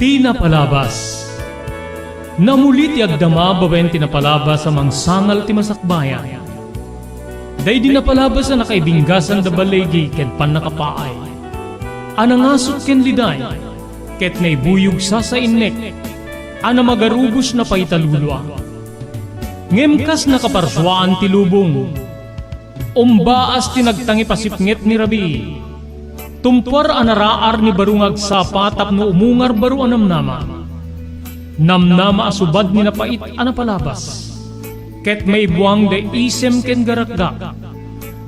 Tinapalabas. Namulit yagdama bawen tinapalabas amang sangal ti masakbayan. Day di napalabas na nakaibinggasan da balegi ken panakapaay. Anangasot ken liday, ket naibuyog sa innek, ana magarubos na paitalulwa. Ngemkas nakaparswaan ti lubong, umbaas tinagtangi pasipnget ni Rabi. Tumpar anaraar ni barungag sapa tapno umungar baru anamnama. Namnama asubad ni napait anapalabas. Ket may buwang da isem ken garakgak.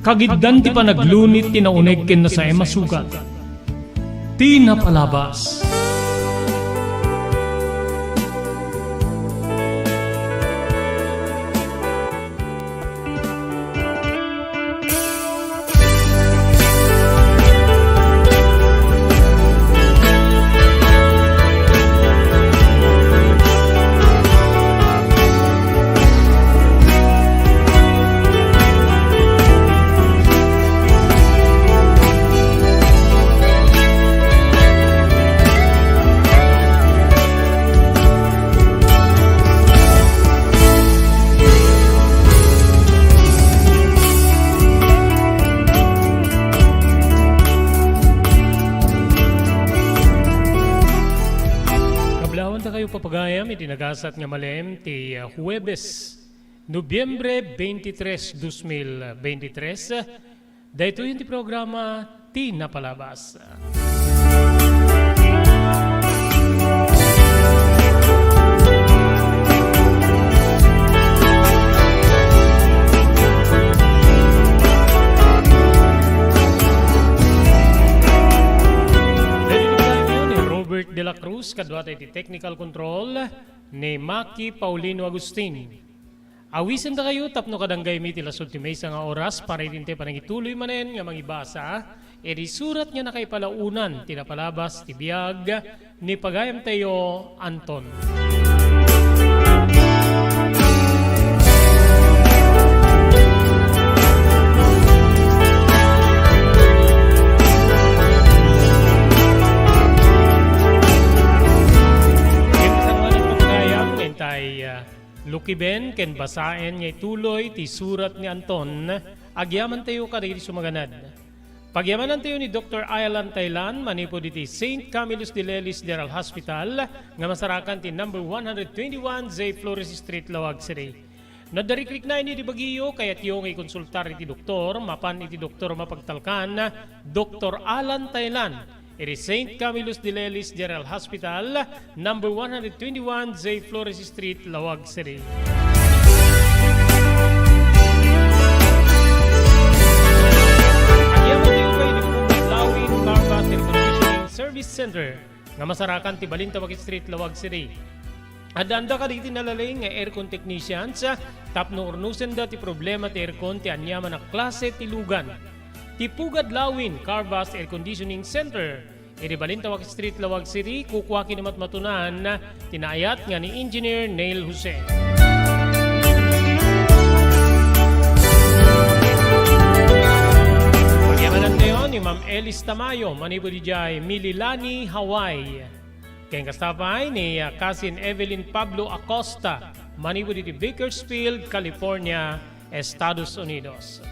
Kagiddan ti panaglunit tinauneg ken nasa masugat. Tinapalabas. Papagayam itinagasat nga malem ti Huwebes, Nobyembre 23, 2023. Dahito yun ti programa Tinapalabas. De la Cruz, kadwa tayo ti technical control ni Maki Paulino Agustin. Awisan da kayo, tapno kadanggay mi tila sulti may nga oras para itinte panangituloy manen nga mangibasa. Edi surat nga nakaipalaunan, tinapalabas, tibiyag, ni Pagayam tayo, Anton. Lucky Ben, ken basaen ngay tuloy ti surat ni Anton, agyaman tayo kadagiti sumaganad. Pagyamanan tayo ni Dr. Aylan Thailand, manipo diti St. Camillus de Lelis General Hospital, nga masarakan ti number 121 Z Flores Street, Lawag City. Nadarikrik na ini di Baguio, kaya tiyo ngay konsultar iti doktor, mapan iti doktor mapagtalkan, Dr. Alan Thailand. It is St. Camillus de Lelis General Hospital, number 121 Z Flores Street, Lawag City. Agyaman tayo kayo ni Lawin Carbas Air Conditioning Service Center, nga masarakan ti Balintawak Street, Lawag City. Adanda ka diti nalalay nga aircon technicians, tapno urnusen da ti problema ti aircon ti anyaman na klase ti lugan. Tipugad Lawin Carbas Air Conditioning Center. Iti Balintawak Street, Lawag City, kukwaki namat matunan na tinayat nga ni Engineer Neil Jose. Pagyamanan tayo ni Ma'am Elis Tamayo, manipo di jay Mililani, Hawaii. Kaya kastapay ni Cousin Evelyn Pablo Acosta, manipo di Bakersfield, California, Estados Unidos.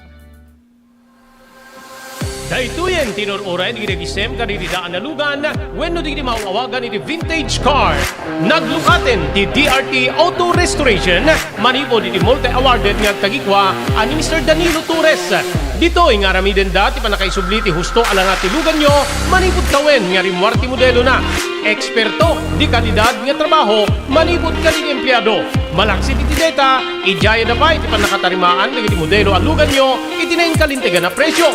Daituyen tinururay di regisem kadididaan na lugan when no di mauawagan iti vintage car. Naglukaten di DRT Auto Restoration manipo di multi-awarded nga tagikwa ani Mr. Danilo Torres. Dito nga ramiden dati panakaisubli ti husto alang ati lugan nyo manipod kawen nga rimwarti modelo na. Eksperto di kalidad nga trabaho manipod ka di empleyado. Malaksi di data ijaya na pa iti panakatarimaan ng iti modelo alugan nyo itinayin kalintigan na presyo.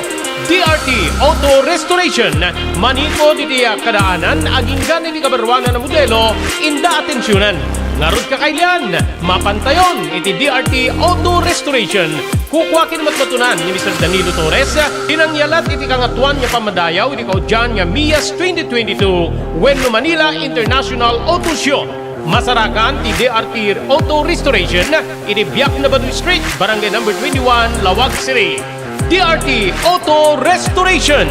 DRT Auto Restoration maniko diti kadaanan aging gani di kabarwanan na modelo inda atensyonan. Ngarod kakailan mapantayon iti DRT Auto Restoration. Kukwakin matmatunan ni Mr. Danilo Torres dinangyalat iti kangatuan nga pamadayaw iti kaudyan nga MIAS 2022 Wenno Manila International Auto Show. Masarakan ti DRT Auto Restoration iti Biak na Baduy Street, Barangay number 21, Lawag City. DRT Auto Restoration.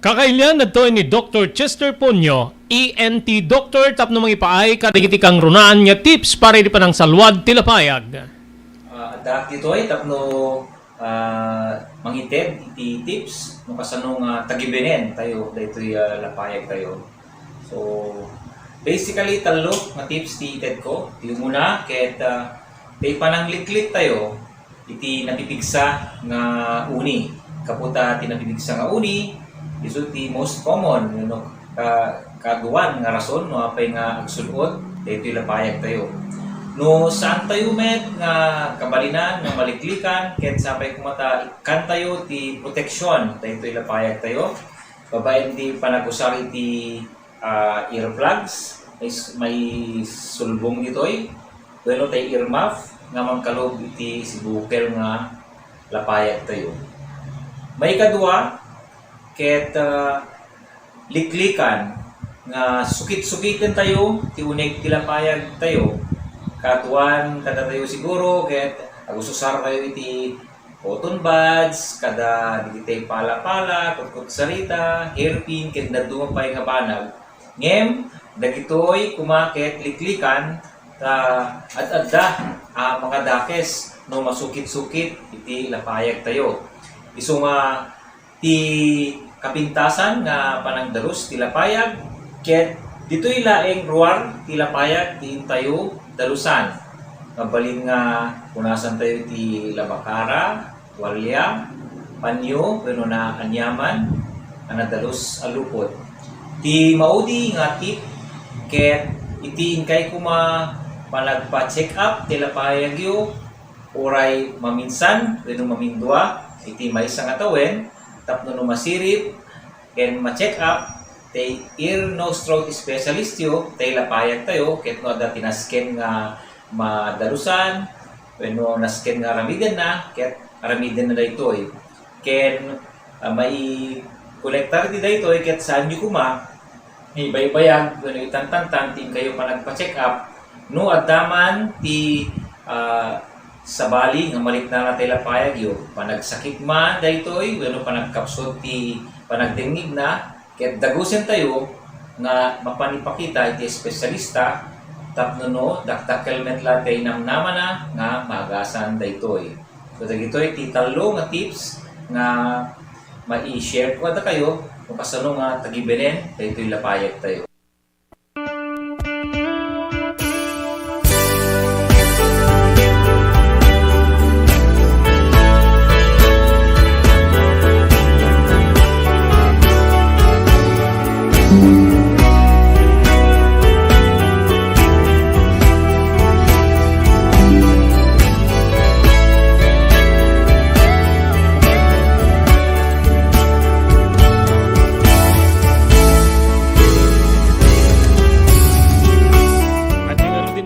Kakailan na to ni Dr. Chester Ponyo, ENT Doctor, tapno mga ipaay karigiti kang runaan nga tips para di pa ng salwad tilapayag. Adak dito ay tapno mangited iti tips no kasano nga tagibenen tayo daytoy lapayag tayo. So basically talo nga tips ti ited ko. Ti muna ket tay panang liklik tayo iti napipigsa nga uni. Kaputa ti napipigsa nga uni isu ti most common no kaduan nga rason no apay nga agsulod daytoy lapayag tayo. No saan tayo met nga kabalinan nga maliklikan ket sapay kumata ikan tayo ti proteksyon daytoy lapayag tayo. Babaen ti panagusar iti earplugs may sulbong ditoy. Bueno tay earmuff nga mangkalob iti sibukel nga lapayag tayo. May kadua ket liklikan nga sukit-sukitin tayo ti unig ti lapayag tayo. Katuan kada tayo siguro ket agusosar tayo iti cotton buds kada digitay pala-pala kutkut sarita hairpin ket daduma pay nga banag ngem dagitoy kumaket liklikan ta adda makadakes no masukit-sukit iti lapayag tayo. Isu nga ti kapintasan nga panangdarus ti lapayag ket ditoy laeng ruar ti lapayag ti tayo dalusan. Mabalin nga punasan tayo ti labakara, walya, panyo, pero na anyaman, anadalus alupot. Ti maudi nga tip, ket iti inkay kuma panagpa-check up ti lapayag yo, oray maminsan, pero mamindua, iti may isang atawen, tapno no masirip, ken ma-check up, tay ear, nose, throat specialist yo, tay lapayag tayo, ket no ada tinasken nga madalusan, no nasken nga aramidan na, ket aramidan na daytoy. Ken may kolektar di daytoy, ket saan nyo kuma, may baybayag, no itantantan, ting kayo pa nagpa-check up, no addaman ti sabali nga malit na tay lapayag yo, panagsakit man daytoy, no panagkapsot ti panagdingig na, ket dagusen tayo nga mapanipakita iti espesyalista tapno no daktakelmet latay namnama na nga magasan daytoy. So dagitoy ti talo nga tips nga mai-share ko ada kayo kung kasano nga tagibenen daytoy lapayag tayo.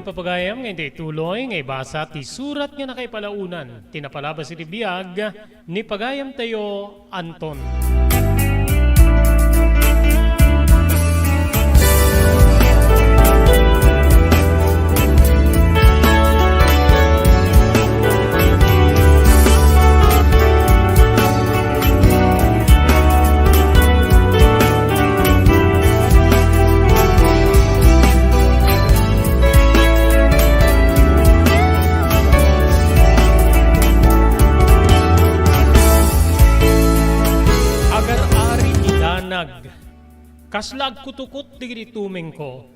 Papagayam nga hindi tuloy nga ibasa ti surat nga nakaipalaunan tinapalabas iti biyag ni pagayam tayo Anton. Kaslag kutukot digiti tumeng ko,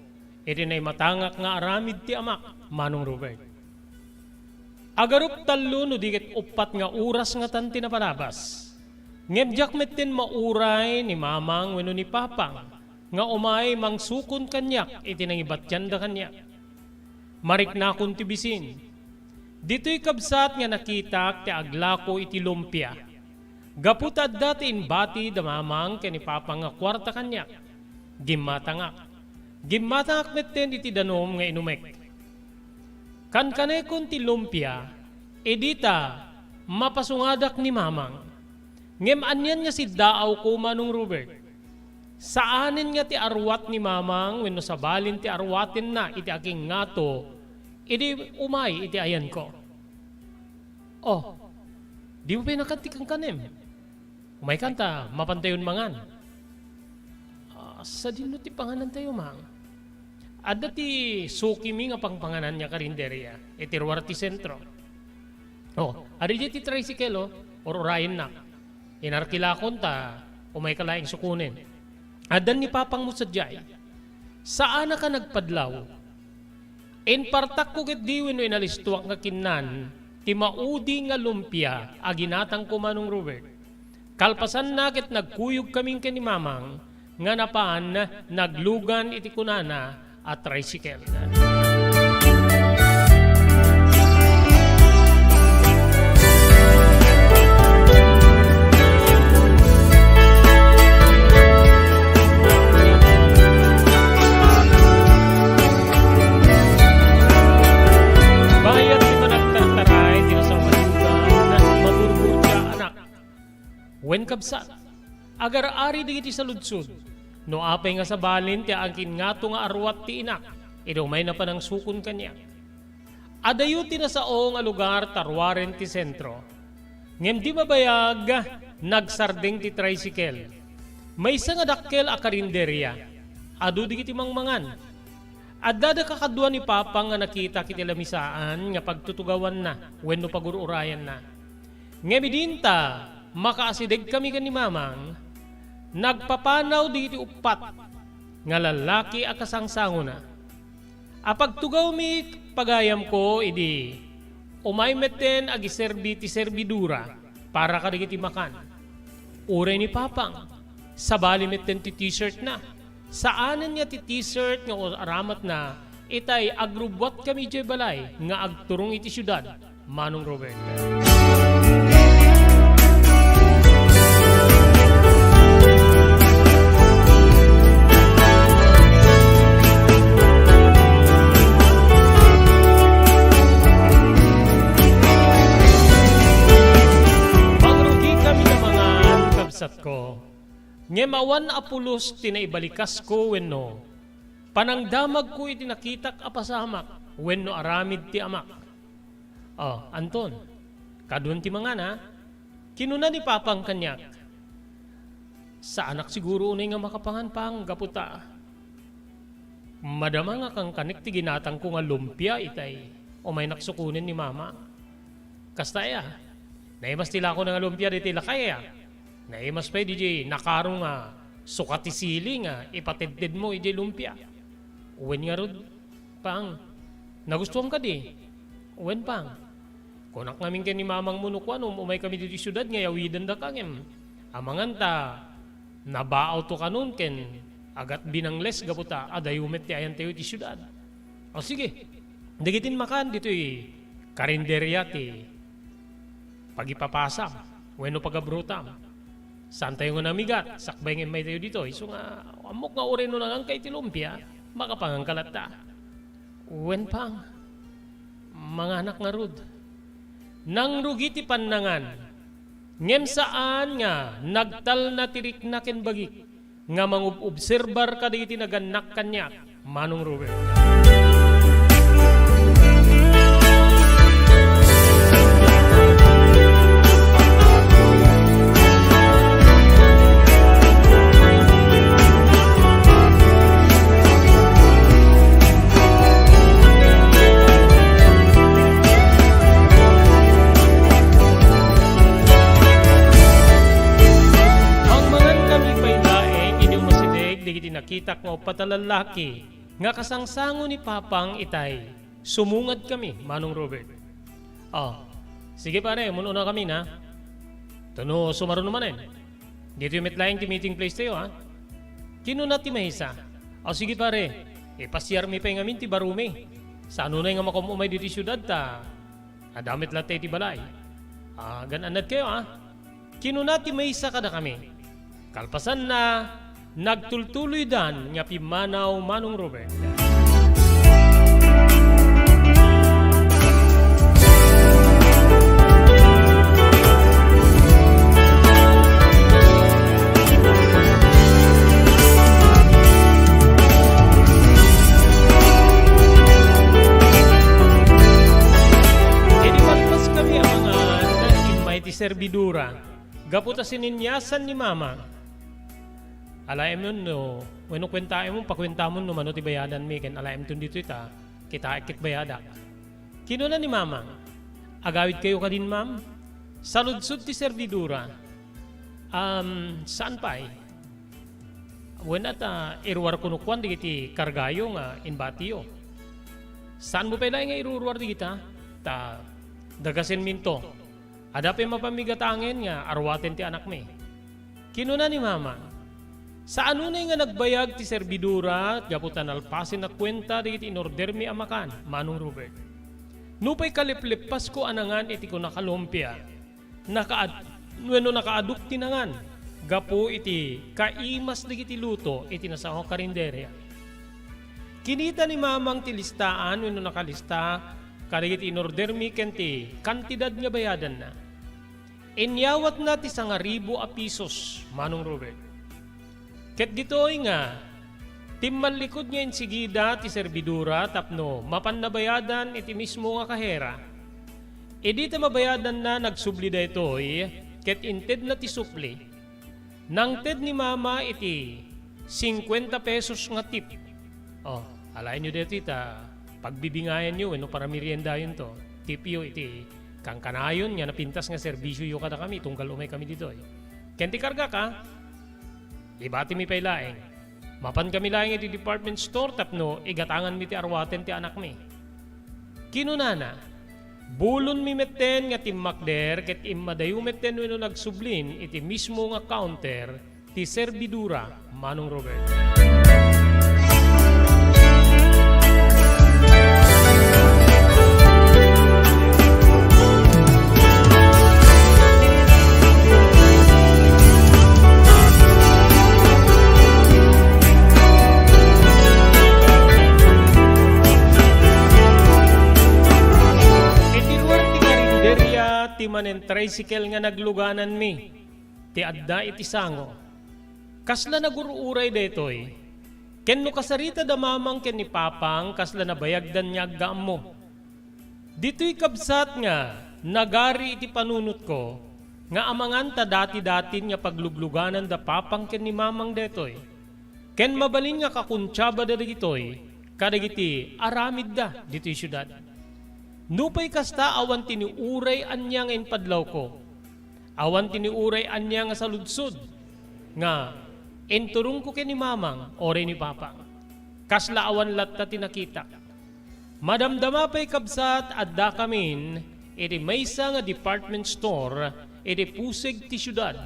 iti na'y matangak nga aramid ti amak, Manong Robert. Agarup talo no digit upat nga oras nga tanti na palabas. Ngebjak metin mauray ni mamang weno ni papang, nga umay mangsukon kanyak, iti nang ibatyan da kanyak. Marik na akong tibisin. Dito'y kabsat nga nakita ti aglako iti lumpia. Gaputad dati inbati damamang kani papang nga kwarta kanyak. Gimatangak metten iti danom nga inumek. Kankanekon ti lumpia, edita mapasungadak ni mamang. Ngem anyan nga si daaw ko Manong Robert. Saanin nga ti arwat ni mamang wenno sabalin ti arwatin na iti aking ngato, idi umay iti ayan ko. Di mo pinakati kang kanem. Umay kanta, mapantayon mangan. sa dinno ti panganan tayo, mang. Adda ti suki mi nga pangpanganan niya karinderya, itirwar ti sentro. Ari ti tricycle, or orayin na. Inarkilakon ta, umay kalaing sukunin. Adan ni papang mo sadyay, saan ka nagpadlaw? In partak ko ket diwin no inalistuak nga kinan, ti maudi nga lumpia, aginatang ko manong Robert. Kalpasan na ket nagkuyog kaming kanimamang, nga napaan naglugan iti kunana at tricycle. Wen kabsat, agar ari digiti sa ludsud, no apay nga sa balin ti angkin nga to nga arwat ti inak, idaw may na panang sukon kanya. Adayo ti nasao nga lugar tarwaren ti sentro. Ngem di mabayag, nagsardeng ti tricycle. May isa nga dakkel a karinderya, adu digiti mangmangan. Adda kakadwa ni Papa nga nakita kiti lamisaan nga pagtutugawan na, wenno pagururayan na. Ngem idinta, makaasideg kami ni mamang, nagpapanaw di upat, nga lalaki a kasangsango na. Apagtugaw mi pagayam ko, idi, umay meten agiserbi ti serbidura, para kadigiti makan. Uray ni Papang, sabali meten ti t-shirt na. Saanan niya ti t-shirt nga aramat na, itay agrubwat kami di balay, nga agturong iti syudad, Manong Robert. Ko. Ngemawan apulos tinaibalikas ko wenno. Panangdamag ko iti nakitak apasamak wenno aramid ti amak. Anton, kadun ti mga na, kinuna ni Papang kanyak. Sa anak siguro unay nga makapangan pang gaputa. Madama nga kang kanik ti ginatang ko nga lumpia itay o may naksukunin ni Mama. Kastaya, naimas tila ko nga lumpia di tila kaya. Naimas pa di nakarong nga sukat isili nga ipatidtid mo iti lumpia. Uwen nga rod, Pang, nagustuhan ka di. Uwen Pang, kunak namin ka ni Mamang Munukwan umay kami dito syudad nga yawidan da kangem. Amangan ta, nabaaw to kanun ken agat binangles gaputa adayumet ti ayan tayo iti syudad. Sige, dagitin makan dito karinderya ti pagipapasa, weno pagabrutam. Saan tayo nga namigat? Sakbay nga may tayo dito. So nga, amok nga uri no nangang kay tilumpia, makapangangkalat ta. Uwen Pang, mga anak nga rod. Nang rugi ti panangan, ngem saan nga, nagtal na tirik na ken bagik, nga mangubobserbar ka di naganak kanyak, Manong Robert. Nakitak nga patalalaki nga kasangsango ni Papang itay sumungad kami, Manong Robert. Sige pare, muna kami na. Tano sumaro naman dito yung metlayang ti meeting place tayo Kinuna ti mahisa. Sige pare, pasyar mi pa yung amin ti barumi. Sa ano na yung makumumay dito syudad ta adamit latte ti balay. Gananad kayo Kinuna ti mahisa kada kami. Kalpasan na nagtultuloy dan nga pimanaw, Manong Robert. Palpas kami ang mga imay ti serbidura. Gaputa sininyasan ni Mama. Alaim nun no, when kwenta mo, pakwenta mo no, mano ti bayadan mi, ken alaim tun dito ita, kita ikit bayadak. Kinuna ni Mamang, agawid kayo ka din ma'am? Saludsud ti servidura. Saan pa eh? When at irwar kunukwan di kiti kargayo nga inbatiyo. Saan mo pala nga irurwar di kita? Dagasin minto. Ada pa mapamigatangin nga arwaten ti anak mi. Kinuna ni Mama, sa ano na nga nagbayag ti servidura, gaputan alpasin na kwenta di iti inorder mi amakan, Manong Robert. Nupay kaliplipas ko anangan iti ko nakalumpia, nakaaduk tinangan, gapo iti kaimas di iti luto iti nasaho karinderya. Kinita ni Mamang ti listaan, weno nakalista, kadigit inorder mi kenti, kantidad nga bayadan na. Inyawat na ti 1,000 pesos, Manong Robert. Ket ditoy nga, timman likod nga insigida ti servidura tapno mapan nabayadan iti mismo nga kahera. E di ta mabayadan na nagsubli da itoy, ket inted na ti supli. Nang ted ni Mama iti 50 pesos nga tip. Alain nyo dito ita, pagbibingayan nyo, no, para merienda yun to. Tip yo iti kang kanayon nga napintas nga serbisyo yo kada kami, tunggal umay kami dito. Kenti karga ka, ibati mi pailaeng. Mapan kami laeng iti department store tapno igatangan mi ti arwaten ti anak mi. Kinunana, bulon mi metten nga timmakder ket immadayo metten wenno nagsublin iti mismo nga counter ti servidura, Manong Robert. Ti manen tricycle nga nagluganan mi, ti adda iti sango. Kasla naguruuray detoy, ken no kasarita da Mamang ken ni Papang, kasla nabayagdan niya aggaam mo. Dito'y kabsat nga, nagari iti panunot ko, nga amangan ta dati-dati nga paglugluganan da Papang ken ni Mamang detoy. Ken mabalin nga kakuntsaba da ditoy, kadagiti aramid da dito'y syudad. Nupay kasta awan tiniuray anya nga inpadlaw ko. Awan tiniuray anya nga saludsod. Nga, enturong ko ken ni Mamang, ore ni Papa. Kasla awan latta tinakita. Madamdama pa'y kabsat adda kamin, iti maysa nga department store, iti pusig ti syudad.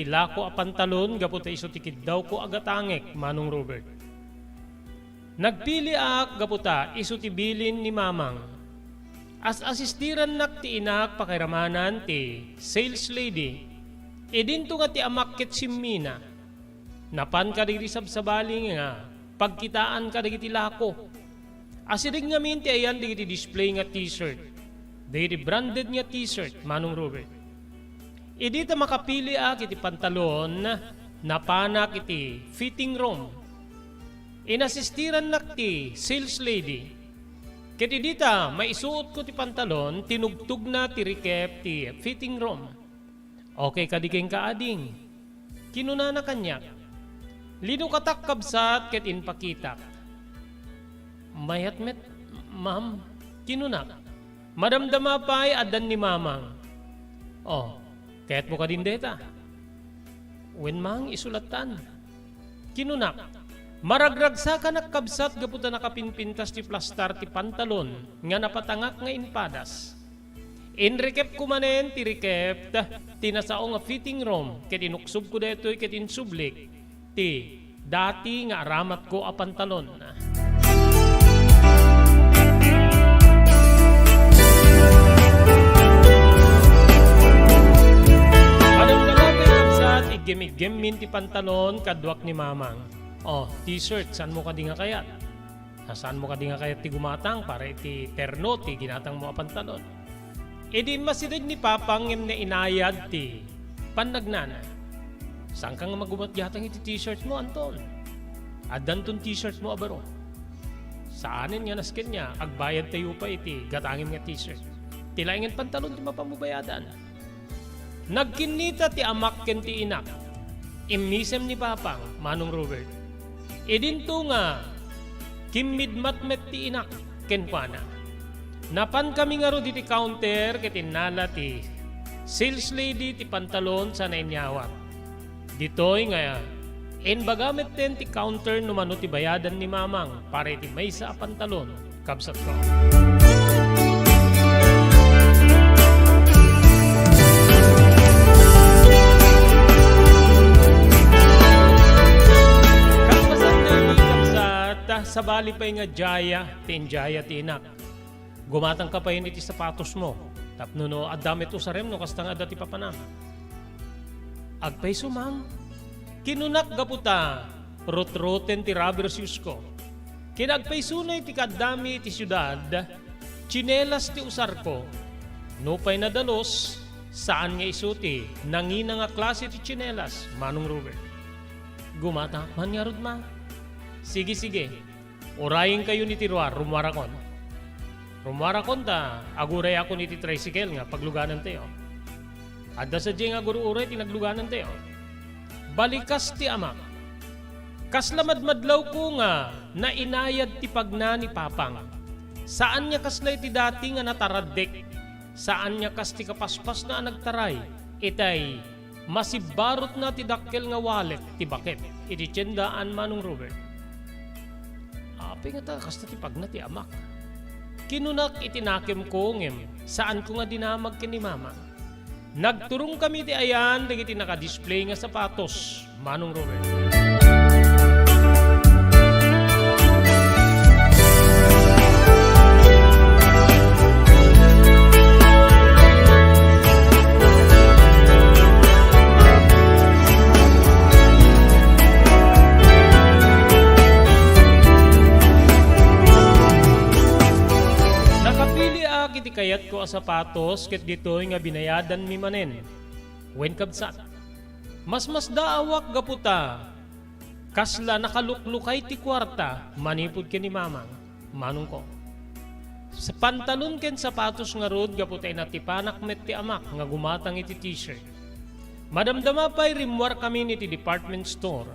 Lako a pantalon, gaputa iso tikid daw ko agatangek, Manong Robert. Nagpili ak, gaputa iso tibilin ni Mamang. As asistiran nak ti inak pakiramanan ti sales lady, edinto nga ti amakket simmina. Napan ka digri sabsabaling nga, pagkitaan ka digiti lako. Asidig nga minti ayan digiti display nga t-shirt. Digiti branded nga t-shirt, Manong Robert. Idi ta makapili ak iti pantalon na panak iti fitting room. Inasistiran nak ti sales lady. Ket idi ta maisuot ko ti pantalon, tinugtog na ti recap ti fitting room. Okay kadigeng kaading. Kinuna na kanyak. Lino katak kabsat ket inpakitak. Mayat met, ma'am, kinuna. Madamdama pa'y adan ni Mamang. Kaya't mo ka din deta. Wen mang isulatan. Kinunak. Maragragsa ka nakabsat gaputa nakapinpintas ti plastar ti pantalon nga napatangak nga inpadas. Inrecap ko manen ti recap tinasao nga fitting room ket inuksub ko detoy ket insublik ti dati nga aramat ko a pantalon. igem-igem ti pantalon kadwak ni mamang. T-shirt, saan mo ka di nga kayat? Saan mo ka di nga kayat ti gumatang para iti terno ti ginatang mo a pantalon? Di masidag ni papang ngem na inayad ti panagnana. Saan ka nga magumatyatang iti t-shirt mo, Anton? Adan ton t-shirt mo abaro. Saanin nga naskin niya, agbayad tayo pa iti gatangin nga t-shirt. Tilaingin pantalon ti mapamubayadan. Nagkinita ti amak ken ti inak. Immisem ni papang, Manong Robert. Dinto nga, kimmidmatmet ti inak ken pana. Napan kami nga ro di ti counter ket inala ti sales lady ti pantalon sa nainyawat. Ditoy nga, bagamit ten ti counter numano ti bayadan ni mamang para iti may sa pantalon, kabsat ko. Kabsat na kabsat, sa bali pa nga jaya, tinjaya tinak. Gumatang ka pa yun iti sapatos mo. Tapno no, adamit o sarem no, kasta nga dati papanam. Agpay sumang, kinunak gaputa, rot-roten ti Rabersius ko. Kinagpay sunay ti kadami ti syudad, chinelas ti usar ko. Nupay na dalos, saan nga isuti, nangina nga klase ti chinelas, Manong Robert. Gumata, man nga rod ma. Sige, orayin kayo ni Tiruar, rumarakon. Rumarakon ta, aguray ako ni ti tricycle nga, pagluganan tayo. Adda sa nga guru-uray, tinagluganan tayo. Balikas ti amak. Kaslamadmadlaw ko nga na inayad ti pagna ni papang. Saan niya kaslay ti dati nga nataraddek? Saan niya kas ti kapaspas na nagtaray? Itay, masibarot na ti dakkel nga wallet ti bakit. Iti tiyendaan, Manong Robert. Api nga ta, kasta ti pagna ti amak. Kinunak itinakim ko ngem, saan ko nga dinamag ken ni mama. Nagturong kami ti ayan, dagiti naka-display nga sapatos, Manong Robert. Iti kayat ko a sapatos ket ditoy nga binayadan mi manen. Wen kabsat. Mas daawak gaputa. Kasla nakaluklukay ti kwarta, manipod ken ni mamang, Manong ko. Sa pantalon ken sapatos nga rod gaputa inatipanak met ti amak nga gumatang iti t-shirt. Madamdama pa'y rimwar kami niti department store.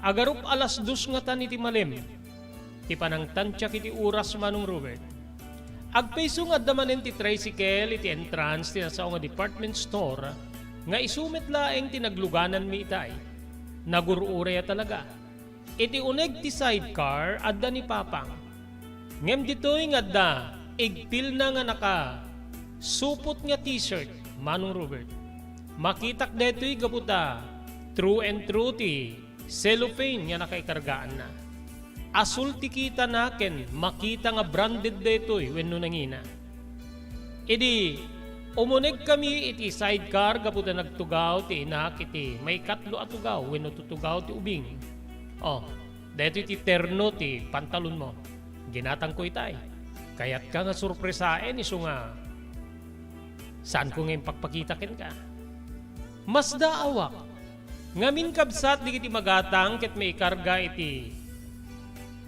Agarup alas 2 nga tan iti malim. Ti panangtantyak iti uras, Manong Robert. Agpaiso nga damanen ti tricycle iti entrance ti nasa nga department store nga isumit laeng tinagluganan mi itay. Nagurureya talaga. Iti uneg ti sidecar adda ni papang. Ngem ditoy nga adda igpil na nga naka supot nga t-shirt, Manong Robert. Makitak detoy gaputa true and true ti cellophane nga nakaikargaan na. Asul ti kita naken, makita nga branded detoy wenno nangina. Umuneg kami iti sidecar gaputa nagtugaw ti inak iti may katlo atugaw wenno tutugaw ti ubing. Detoy ti terno ti pantalon mo. Ginatang ko itay. Kayat ka nga surpresaen iso nga saan ko ngayon pagpakitakin ka. Mas daawak. Ngamin kabsat di kiti magatang ket may ikarga iti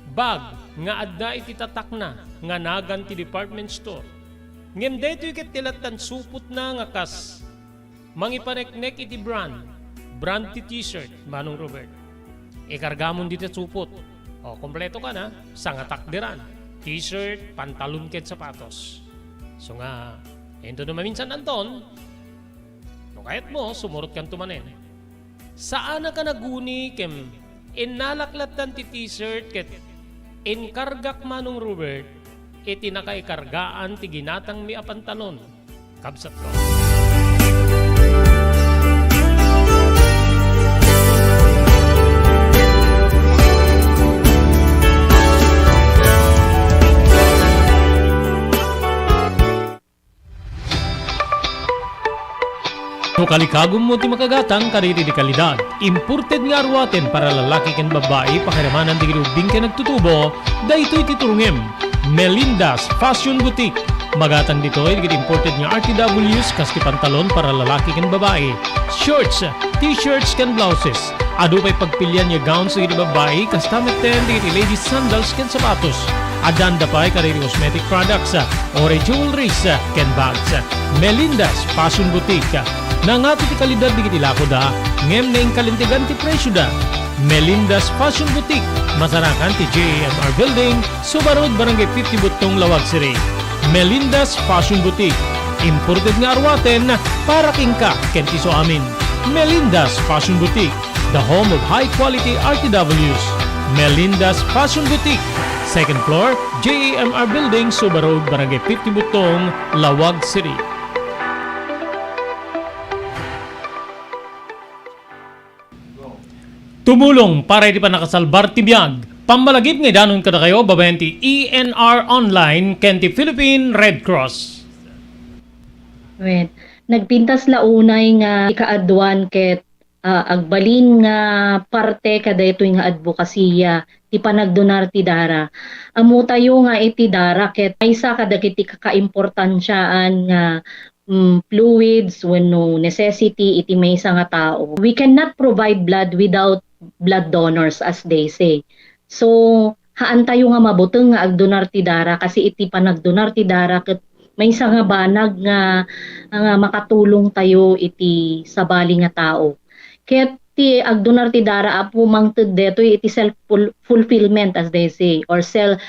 bag nga adda iti tatak na nga nagan ti department store. Ngem daytoy ket tilatan supot na nga kas mangipaneknek iti brand ti t-shirt, Manong Robert. Ikargamon dito supot. Kompleto ka na sa nga takdiran. T-shirt, pantalon ket sapatos. So nga ento naman minsan, Anton, no kahit mo sumurot kan tumanen. Saan ka naguni kem inalaklatan ti t-shirt ket inkargak, Manong Robert, iti nakaikargaan ti ginatang mi a pantalon. Kabsat ko. No kalikagom mo ti makagatang kariri di kalidad. Imported nga arwaten para lalaki ken babae pakiramanan di ubing ken nagtutubo, daytoy titurungem. Melinda's Fashion Boutique. Magatang dito ay imported nga RTWs kas ti pantalon para lalaki ken babae. Shorts, t-shirts ken blouses. Ado pa'y pagpilian nga gowns di babae kas tameten di ladies sandals ken sapatos. Adanda pa'y kariri cosmetic products, ore jewelries ken bags. Melinda's Fashion Boutique. Nangato ti kalidad di kitilako da, ngem na yung kalintigan ti presyo da. Melinda's Fashion Boutique, masarakan ti JMR Building, Subarod, Barangay 50 Butong, Lawag City. Melinda's Fashion Boutique, imported nga arwaten para kingka kentiso amin. Melinda's Fashion Boutique, the home of high-quality RTWs. Melinda's Fashion Boutique, second floor, JMR Building, Subarod, Barangay 50 Butong, Lawag City. Tumulong para iti pa nakasalbar ti biyag. Pamalagip nga danon kada kayo babayan ti ENR Online ken ti Philippine Red Cross. Wait, nagpintas launay nga ikaadwan ket agbalin nga parte kada ito nga advokasya ti panagdonar ti dara. Amo tayo nga iti dara ket isa kada kiti kakaimportansyaan nga fluids wenno necessity iti maysa nga tao. We cannot provide blood without blood donors as they say. So haan tayo nga mabuteng nga agdonar ti dara kasi iti panagdonar ti dara ket maysa nga banag nga makatulong tayo iti sabali nga tao. Ket ti agdonar ti dara apo mangted deto iti self fulfillment as they say or sense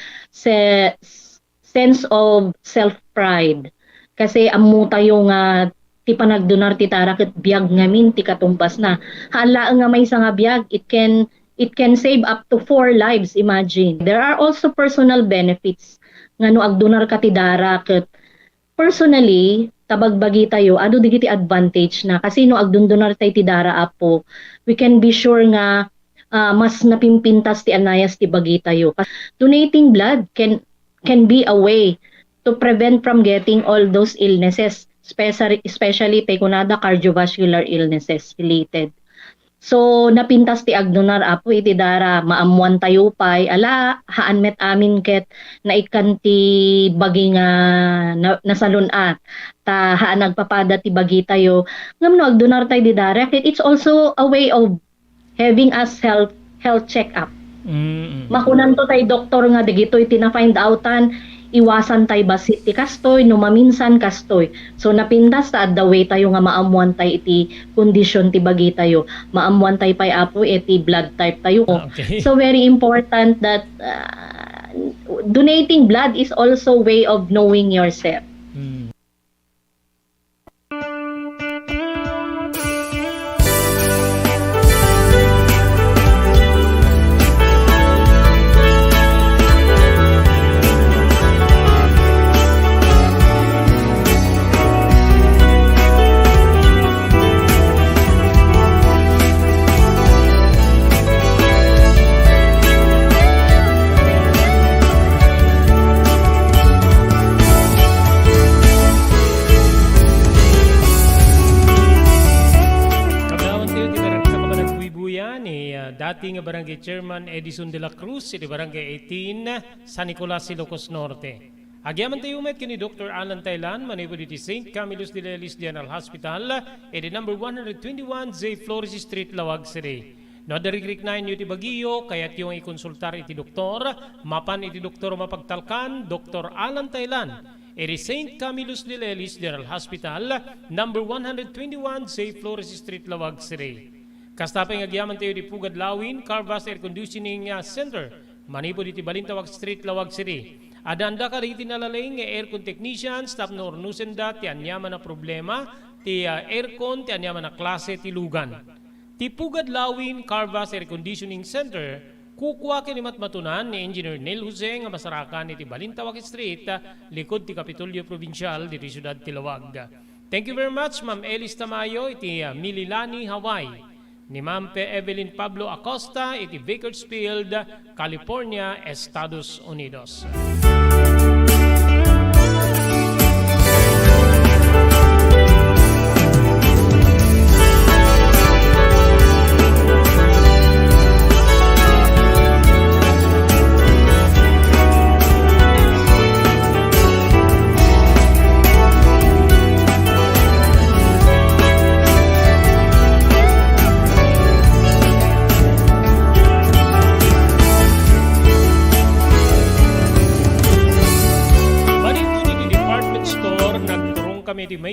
of self pride. Kasi ammo tayo nga ti panagdonar ti tara ket biag ngamin ti katumbas na. Hala nga maysa nga biag it can save up to 4 lives, imagine. There are also personal benefits nga no agdonar ka ti dara ket personally tabagbagi tayo adu digiti advantage na kasi no agdondonar tayo ti dara apo we can be sure nga mas napimpintas ti anayas ti bagi tayo. Donating blood can be a way to prevent from getting all those illnesses, especially pekunada cardiovascular illnesses related. So napintas ti agdonar apo iti dara maamuan tayo pay ala haan met amin ket naikan ti bagi nga nasalunat ta haan nagpapada ti bagi tayo ngam no agdonar tayo di dara ket it's also a way of having us health check up. Makunan to tayo doktor nga digito iti na find outan iwasan tayo basit ti kastoy no maminsan kastoy. So napintas ta the way tayo nga maamuan tayo iti kondisyon ti bagi tayo. Maamuan tayo pay apo iti blood type tayo. Okay. So very important that donating blood is also way of knowing yourself. Dating Barangay Chairman Edison de la Cruz, iti Barangay 18, San Nicolas, Ilocos Norte. Agyaman tayo umet kini Dr. Alan Taylan, manipod iti St. Camillus de Lelis General Hospital, iti number 121 J. Flores Street, Lawag City. No, darigrik na inyo iti Baguio, kaya't yung ikonsultar iti doktor, mapan iti doktor mapagtalkan, Dr. Alan Taylan, iti St. Camillus de Lelis General Hospital, number 121 J. Flores Street, Lawag City. Kastapay agyaman tayo di Pugad Lawin, Carvas Air Conditioning Center, manipod iti Balintawak Street, Lawag City. Adanda ka riti nalaling aircon technician, staff no ornusenda, ti anyaman na problema, ti aircon, ti anyaman na klase, ti lugan. Ti Pugad Lawin, Carvas Air Conditioning Center, kukwa kinimat matunan ni Engineer Neil Jose nga masarakan iti Balintawak Street, likod ti Kapitolyo Provincial, diti Siyudad ti Lawag. Thank you very much, Ma'am Elis Tamayo, iti Mililani, Hawaii. Ni Ma'am Evelyn Pablo Acosta, iti Bakersfield, California, Estados Unidos.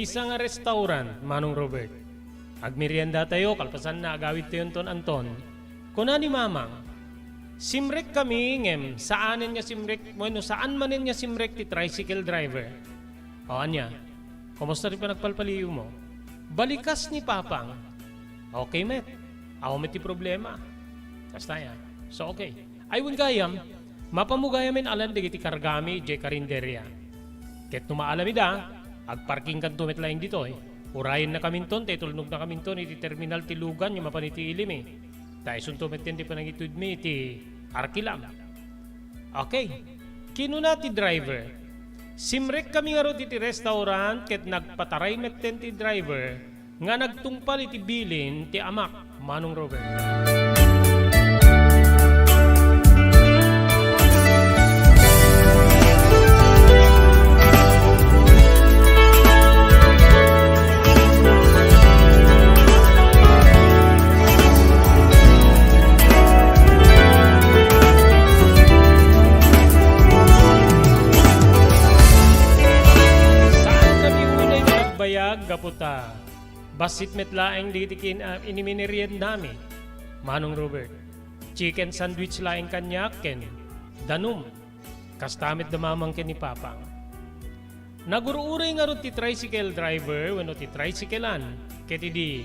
isang restaurant, Manong Robert. Agmerienda tayo, kalpasan na agawid tayo ton Anton. Kuna ni Mamang, simrek kami ngem, saanin niya simrek, bueno, saan manin niya simrek ti tricycle driver. O anya, kumusta rin pa nagpalpaliw mo? Balikas ni Papang. Okay, met. Ako met ti problema. Kastaya. So, okay. Ayun gayam, mapamugayamin alam digiti kargami, jay karinderya. Ket numaalami da, agparking kan tumet laing dito eh. Urayin na kami ton, tetulnog na kami ton, iti terminal ti Lugan, yung mapaniti ilim eh. Tayo sun tumet din, di pa nangitud mi, iti Arkilam. Okay, kinuna ti driver. Simrek kami nga ro iti restaurant, ket nagpataray metten ti driver, nga nagtungpal iti bilin ti amak, Manong Robert. Gaputa, basit metlaeng ditikin iniminirian nami, Manong Robert. Chicken sandwich laeng kanyak ken danum, kastamit damamang ken ni Papang. Naguruuray nga ron ti tricycle driver, wano ti tricyclean, ket idi,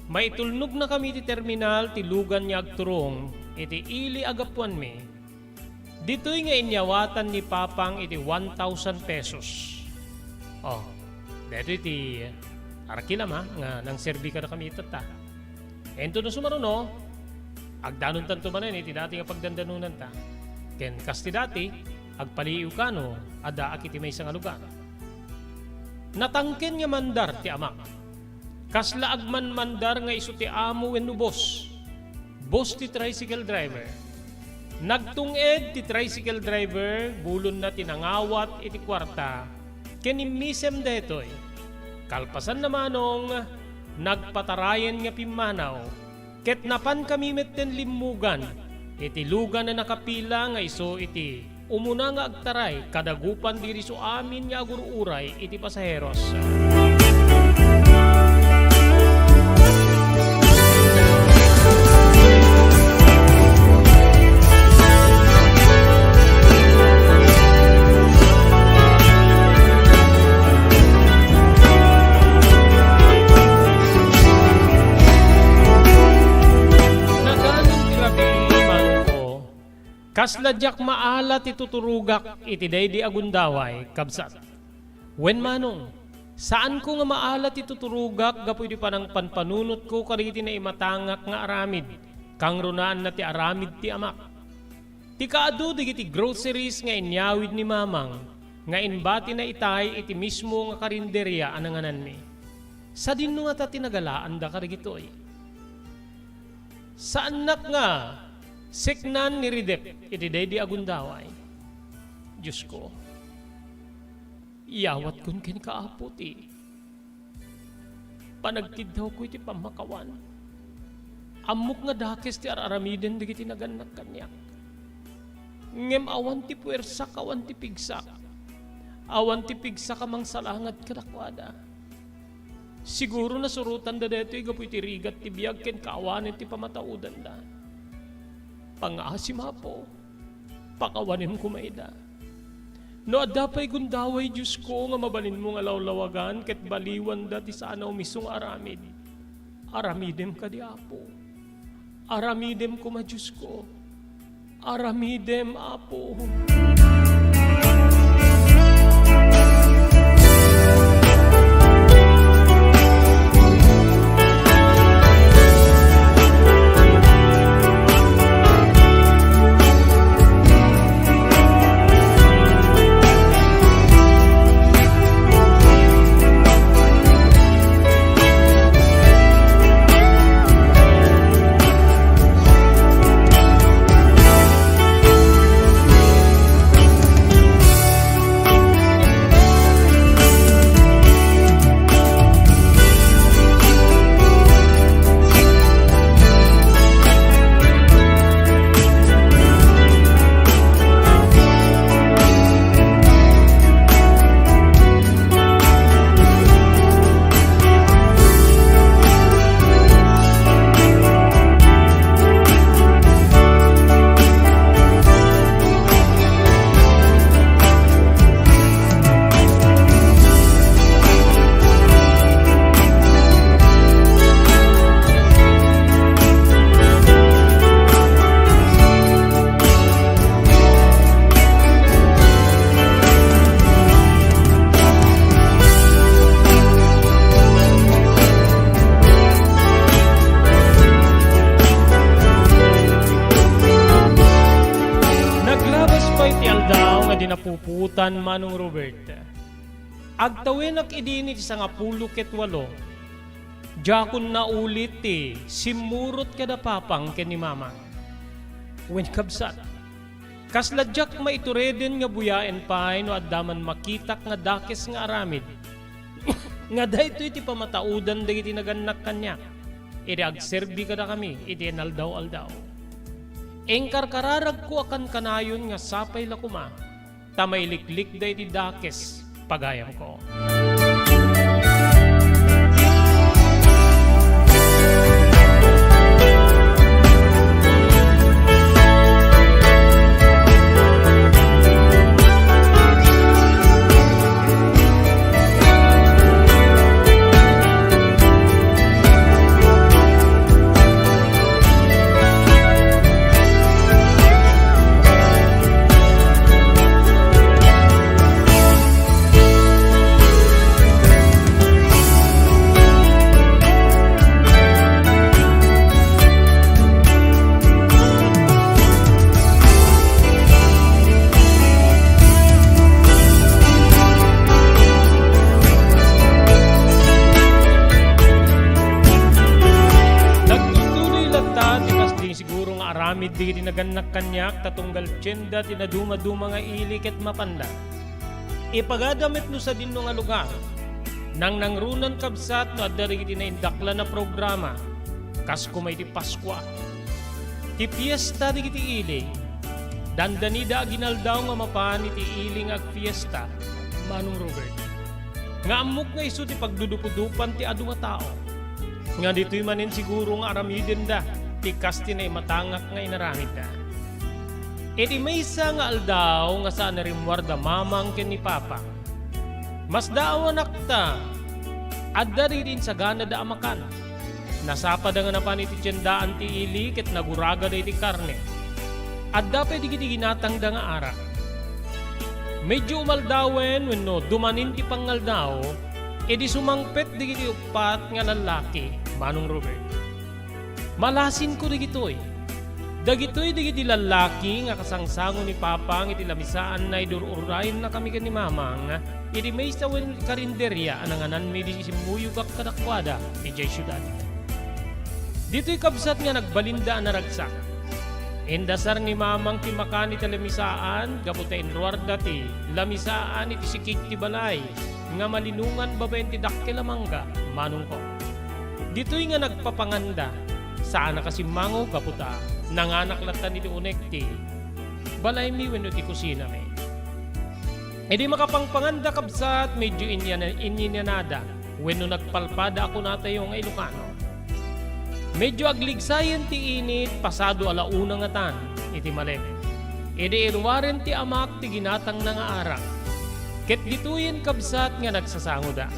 maitulnog na kami ti terminal ti Lugan niya agturong, iti ili agapuan mi. Dito'y nga inyawatan ni Papang iti 1,000 pesos. Oh, dito iti Arkilam ha, nga nang serbi ka na kami itata. Ento no sumaruno, agdanon tanto manen iti dati nga pagdandanunan ta. Ken kasti dati, agpaliiw ka no, ada akiti may isang alugan. Natangken nga mandar ti amak. Kasla agman mandar nga iso ti amo wenno boss. Boss ti tricycle driver. Nagtunged ti tricycle driver, bulon na tinangawat iti kwarta. Ken imisem detoy. Kalpasan namanong nagpatarayan nga pimanaw, ket napan kami metten limugan, iti lugan na nakapila nga iso iti umuna nga agtaray kadagupan diri so amin nga agururay iti pasaheros. Kasladyak maalat ituturugak iti daydi agundaway kabsat. Wen manong, saan ko nga maalat ituturugak gapu di panang panpanunot ko kariti na imatangak nga aramid, kang runaan na ti aramid ti amak. Ti kaadu digiti groceries nga inyawid ni Mamang, nga inbati na itay iti mismo nga karinderya ananganan mi. Sa dinno nga ta tinagalaan da karigitoy. Saan nak nga seknan ni Ridep, iti daydi agundaway. Diyos ko, iyawat kun ken kaapo ti. Panagtiddaw ko iti pamakawan. Amok nga dakes ti araramiden digiti naganak kanyak. Ngem awan ti puwersak, awan ti pigsak. Awan ti pigsak amang salangad kadakwada. Siguro na surutan da deto igapu iti rigat ti biyag ken kaawanin ti pamataudan da. Pangasim po, pakawanin ko maida. No adapay gundaway Diyos ko nga mabalin mo nga lawlawagan ket baliwan dati sana umisong aramid. Aramidem ka di Apo. Aramidem ko ma Diyos ko. Aramidem Apo. napuputan Manong Robert. Agtawenak idini ti 18, Jakon na ulit simurot kada papang ken ni mama. Wen kabsat. Kasladyak maitureden nga buyaen pay no addaman makitak nga dakes nga aramid. Nga daytoy ti pamataudan dagiti naganak kanya. Iti agserbi kada kami, iti naldaw-aldaw. Engkar kararag ko akan kanayon nga sapay lakuma, tamay liklik day ti dakes pagayam ko. Aramid di naganak kanyak tatunggal tiyenda tinaduma-duma nga ilik at mapanda. Ipagadamit no sa dinno nga lugar. Nang nangrunan kabsat no adari iti naindakla na programa. Kasko may ti Paskwa. Ti fiesta di iti ili. Dandanida ginaldaw nga mapan iti iling ag fiesta. Manong Robert. Nga amok nga iso ti pagdudupudupan ti adu nga tao. Nga dito'y manin siguro nga aramidin da. Tikas tinay matangak nga inaramid da. Iti may isa nga aldaw nga saan na rimwarda mamang ken ni Papa. Mas daawan akta, adda rin sa gana da amakan. Nasapa da nga napan iti tiyendaan ti ili ket naguraga da iti karne. Adda pa iti ginatang da nga arak. Medyo umaldawen wenno dumanin ti pangaldaw, edi sumangpet di iti upat nga lalaki, Manong Robert. Malasin ko digitoy. Dagitoy digiti lalaki nga kasangsango ni Papa ang iti lamisaan na idururayin na kami ni Mamang iti may sa karinderya ananganan may di simuyog ak kadakwada ti jay syudad. Dito'y kabsat nga nagbalinda na ragsak. Endasar ni Mamang ti makani ti lamisaan gaputain ruarda ti lamisaan iti sikik ti balay nga malinungan babaen ti dakkel mangga Manong ko. Dito'y nga nagpapanganda saan nakasimango kaputa nanganak latan iti unekti balay mi wenno ti kusina mi. Edi makapangpanganda kabsat medyo inyanada wenno nagpalpada ako natayo nga Ilocano. Medyo agligsayan ti init pasado alauna nga tan iti maleme. Edi irwaren ti amak ti ginatang na nga arak. Ket dituyen kabsat nga nagsasango da.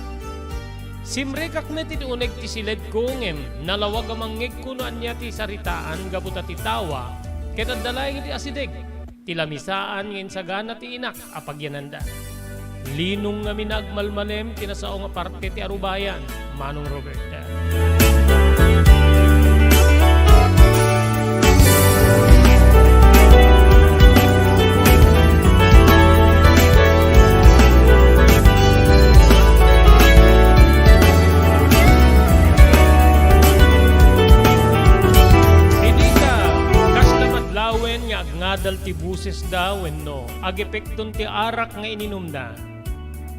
Simrekak na ti uneg ti siled kongem nalawag amangeg kuno anya ti saritaan gaputa ti tawa ket addalay ti asideg ti lamisaan ngin sagana ti inak apagyananda. Linong nga minagmalmalem tinasao nga parte ti arubayan Manong Robert. Ngadal ti buses da wenno agepekton ti arak nga ininom da.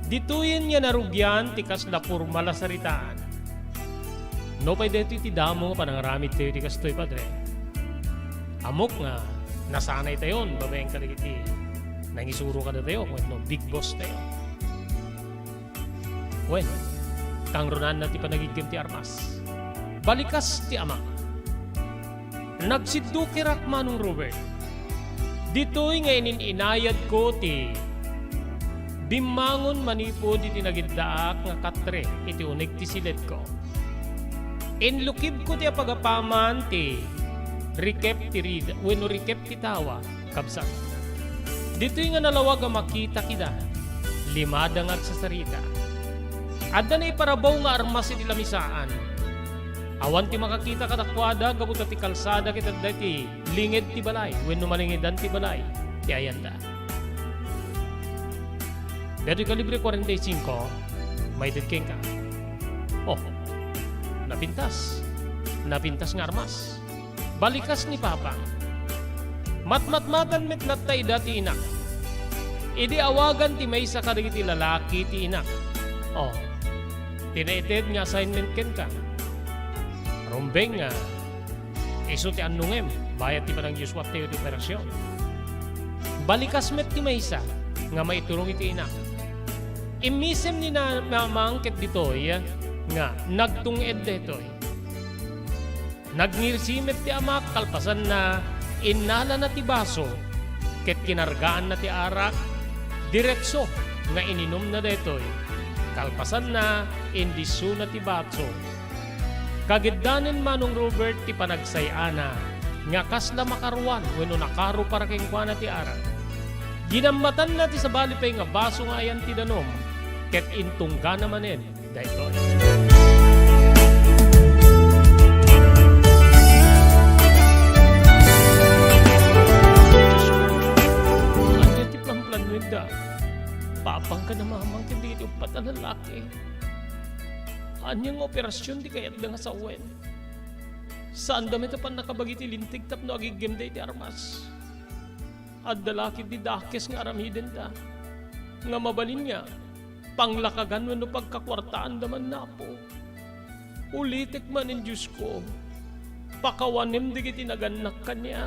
Dituyen nga narugyan ti kasla purmala saritaan. No pay dito ti damo panangaramid tayo ti kastoy padre. Amok nga nasanay tayon babayang kaligiti. Nangisuro ka na tayo wenno big boss tayo. Wen kang runan na ti panagigim ti armas. Balikas ti ama. Nagsiddo kirak Manong Robert. Dito'y nga ininayad ko ti bimangon manipod iti nagiddaak nga katre iti unig ti silet ko. Inlukib ko ti apagapaman ti rikep ti rida wenno rikep ti tawa kabsat. Dito'y nga nalawag nga makita kida limada nga sa sarita. Adda na iparabaw nga armas iti lamisaan. Awan ti makakita kadakwada gabuta ti kalsada kita dati linged ti balay wenno malingedan ti balay ti ayanda. Dito kalibre 45, may dedking ka. Oh, napintas. Napintas nga armas. Balikas ni Papa. Matmatmatan met natay dati inak. Idi awagan ti may sa kariti lalaki ti inak. Oh, tinaited nga assignment ken ka. Rumbeng nga. Iso ti anungem. Bayat ti parang Diyos tayo di operasyon. Balikas met ti may sa nga maiturong iti inak. Imisem ni na mamangket ditoy nga nagtunged ditoy. Nagnirsimet ti amak kalpasan na inala na ti baso ket kinargaan na ti arak diretso nga ininom na detoy. Kalpasan na indiso na ti baso. Kagiddanen manong Robert ti panagsayana nga kasla makaruan wenno nakaro para keng kuana ti arak. Ginambatan na ti sabali pay nga baso nga ayan ti danom ket intungga namanen daytoy. Papang ka na mamang hindi ito pat na lalaki. Anyang operasyon di kayat nga sa uwen. Saan dami ito pa nakabagiti lintig tapno agigim day ti armas. At dalaki di dakes nga aramiden ta. Nga mabalin niya, panglakagan wano pagkakwartaan naman na po. Ulitik man in Diyos ko, pakawanim di kiti naganak kanya.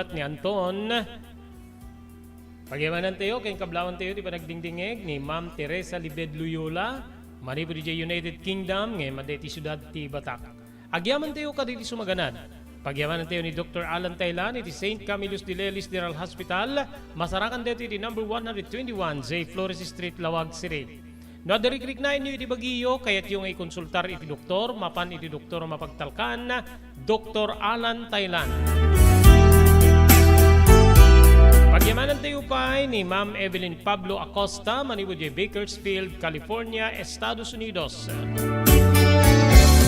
Ni Anton. Pagyaman tayo, kayong kablawan tayo, di pa nagdingdingeg ni Ma'am Teresa Libed Loyola, manipo di United Kingdom, ngayon madeti syudad ti Batak. Agyaman tayo kaditi sumaganad. Pagyaman tayo ni Dr. Alan Taylan, iti St. Camillus de Lelis General Hospital, masarakan dito di number 121, J. Flores Street, Lawag City. No, dirikrik na inyo iti bagiyo, kaya't yung ay konsultar iti doktor, mapan iti doktor mapagtalkan, Dr. Alan Taylan. Pagyamanan tayo pa ni Ma'am Evelyn Pablo Acosta, manipo di Bakersfield, California, Estados Unidos.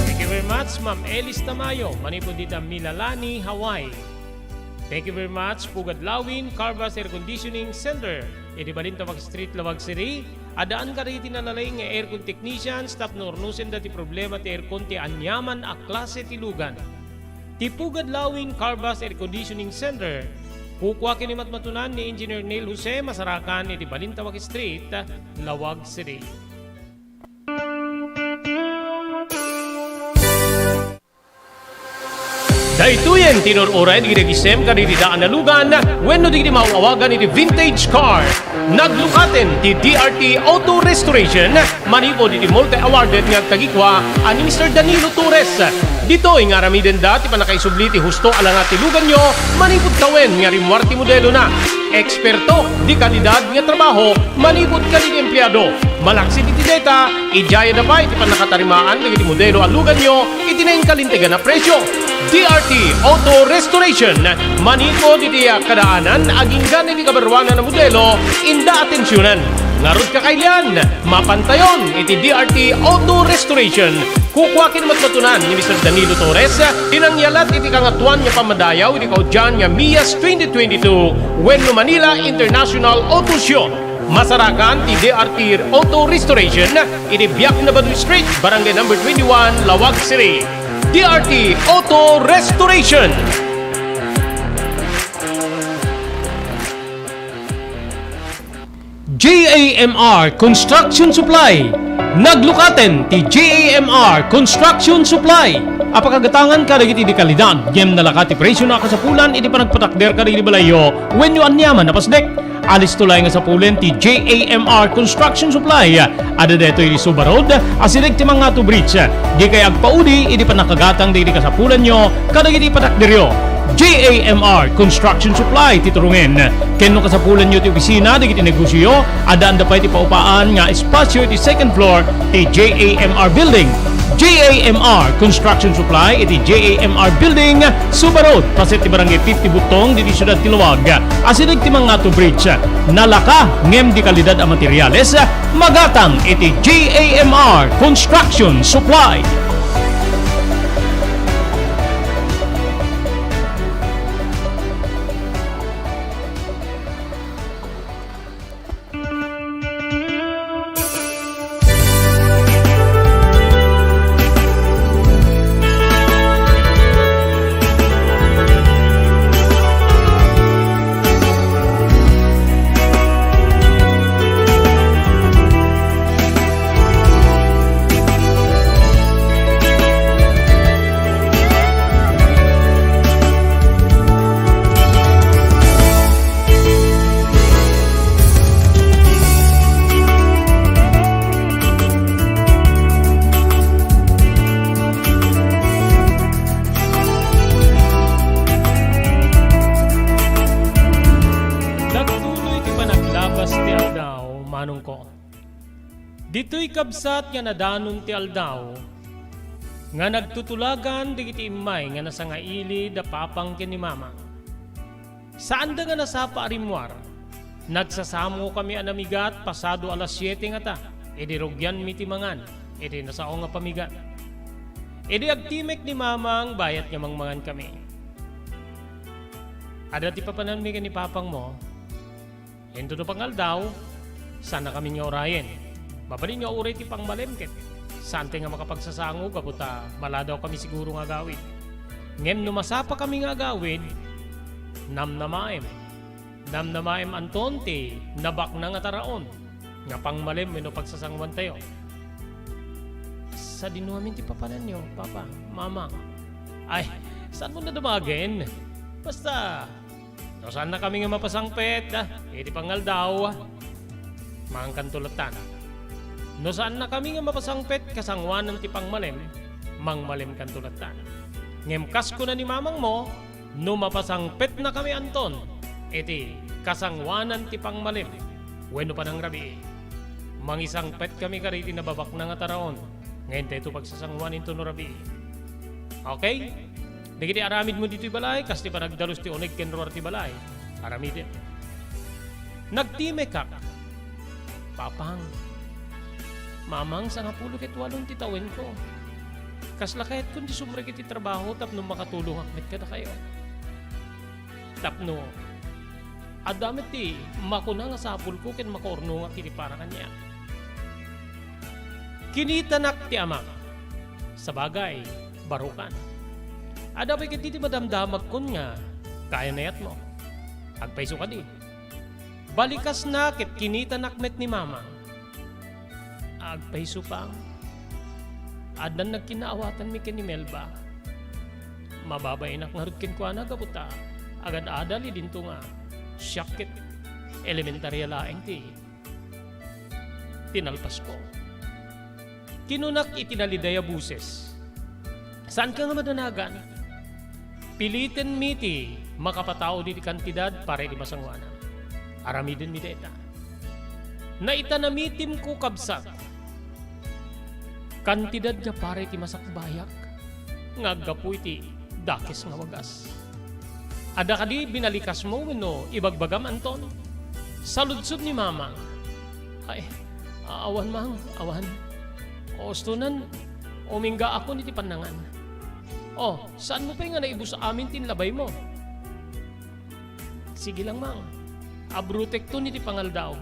Thank you very much, Ma'am Elis Tamayo, manipo di Milalani, Hawaii. Thank you very much, Pugad Lawin, Carvas Air Conditioning Center, iti Balintawak Street, Lawag City. Adaan ka rin tinalalay nga aircon technician, staff na ornusin dati problema ti aircon ti anyaman a klase tilugan. Ti Pugad Lawin, Carvas Air Conditioning Center, kukwa kinimat matunan ni Engineer Neil Jose, masarakan iti Balintawak Street, Lawag City. Daytoyen tinururay di regisem kadididaan na lugan wenno di mauawagan iti vintage car. Naglukaten ti DRT Auto Restoration manipo di multi-awarded nga tagikwa ani Mr. Danilo Torres. Dito nga aramiden dati panakaisubli ti husto alang ti lugan nyo manipod kawen nga rimwarti modelo na. Eksperto di kalidad nga trabaho manipod ka di empleyado. Malaksi ti data ijaya na pa iti panakatarimaan iti modelo ang lugan nyo itinayin kalintigan na presyo. DRT Auto Restoration maniko diti kadaanan aging gani di kabarwanan na modelo inda atensyonan. Ngarod ka kailan mapantayon iti DRT Auto Restoration. Kukwakin matmatunan ni Mr. Danilo Torres tinangyalat iti kangatuan nga pamadayaw iti kaudyan nga MIAS 2022 Wenno Manila International Auto Show. Masarakan ti DRT Auto Restoration iti Biak na Baduy Street, Barangay number 21, Lawag City. DRT Auto Restoration. JAMR Construction Supply. Naglukaten ti JAMR Construction Supply. Apakagatangan ka dagiti di kalidad, gem nalakati presyo na kasapulan iti panagpatakder ka di balayo wenno anyaman na pasdek. Alis tulay nga sa pulen ti JAMR Construction Supply. Ada deto iti Suba Road, asirig ti mga to bridge. Di kay agpaudi iti panakagatang di kasapulan nyo kadagiti patakderyo. JAMR Construction Supply titurungin. Ken no kasapulan nyo ti opisina di kiti negosyo, adaan da pa iti paupaan nga espasyo iti second floor ti JAMR Building. JAMR Construction Supply iti JAMR Building, Suba Road, paset ti barangay 50 Butong, di siyudad Tiluwag. Asinig ti Mangato Bridge, nalaka ngem di kalidad a materyales, magatang iti JAMR Construction Supply. Manong ko. Dito'y kabsat nga nadanon ti aldaw, nga nagtutulagan di kiti imay nga nasa nga ili da papang ken ni mama. Saan da nga nasapa arimwar, nagsasamo kami anamigat pasado alas 7 nga ta, edi rugyan mi ti mangan, edi nasao nga pamigat. Edi agtimek ni mamang bayat nga mangmangan kami. Ada ti papanan mi ken ni papang mo, ento do pangaldaw, sana kami nga orayen. Babalin nga oray ti pang malemket. Sante nga makapagsasango, kaputa maladaw kami siguro nga gawid. Ngem no masapa kami nga gawid, namnamaem. Namnamaem anton ti nabak na nga taraon. Nga pang malem no pagsasangwan tayo. Sa dinuamin ti papanan nyo, papa, mama. Ay, saan mo na dumagin? Basta, no saan na kami nga mapasangpet, iti pangaldaw. Mga kantulatan. No saan na kami nga mapasangpet kasangwanan ti pangmalem, mangmalem kantulatan. Ngemkas ko na ni mamang mo, no mapasangpet na kami anton, iti kasangwanan ti pangmalem, weno pa ng rabi. Mangisangpet kami kariti na babak na nga taraon, ngayon tayo pagsasangwanin to no rabi. Okay? Dikiti aramid mo dito'y balay, kas ti panagdalos ti unig kenruar ti balay. Aramidin. Nagtimekak. Papang, mamang sa nga pulo ket 8 titawin ko. Kaslakayat kundi sumreg iti trabaho tapno makatulong akmet ka na kayo. Tapno, adamit ti makuna nga sapul ko ken makorno nga kiti para kanya. Kinitanak ti amak. Sa bagay, barukan. Adamit ket ti madamdamag kun nga kaya nayat mo. Agpaiso ka di. Balikas na ket kinita nakmet ni mama. Agpaiso pang. Adan nagkinaawatan mi ken ni Melba. Mababay nak ngarud ken kuana kaputa. Agad adali dinto nga. Syakit. Elementarya laeng ti. Tinalpas ko. Kinunak itinalidaya buses. Saan ka nga madanagan? Pilitin mi ti makapatao di kantidad para di masangwana. Aramidin mi deta. Na itanamitim ko kabsat. Kantidad niya pare ti masakbayak. Ngaggapu iti dakis nga wagas. Ada kadi binalikas mo no ibagbagam anton. Saludsod ni mama. Ay, awan mang, awan. Ostunan, umingga ako niti panangan. Oh, saan mo pa nga naibus sa amin tinlabay mo? Sige lang mang. Abrutek to niti pangaldaw.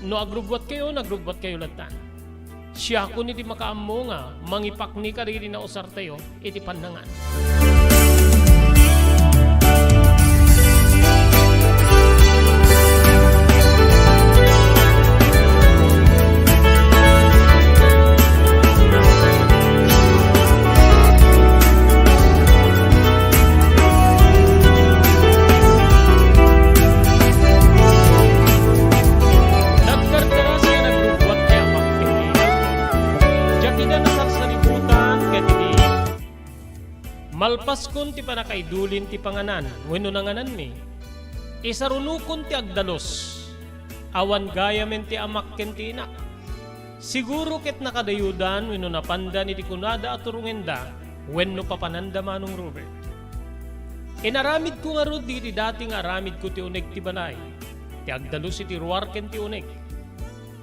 No agrubwat kayo, nagrubwat kayo latan. Siya ko niti makaammo nga, mangipak ni ka rin na usar tayo, iti panangan. Paskon ti panakaidulin ti panganan, wenno nanganan mi. Isarunukon ti agdalos, awan gaya men ti amak ken ti inak. Siguro ket nakadayudan wenno napanda ni ti kunada at turungenda, wenno papananda manong Robert. Inaramid ko nga rod di dating aramid ko ti uneg ti balay, ti agdalos iti ruar ken ti uneg.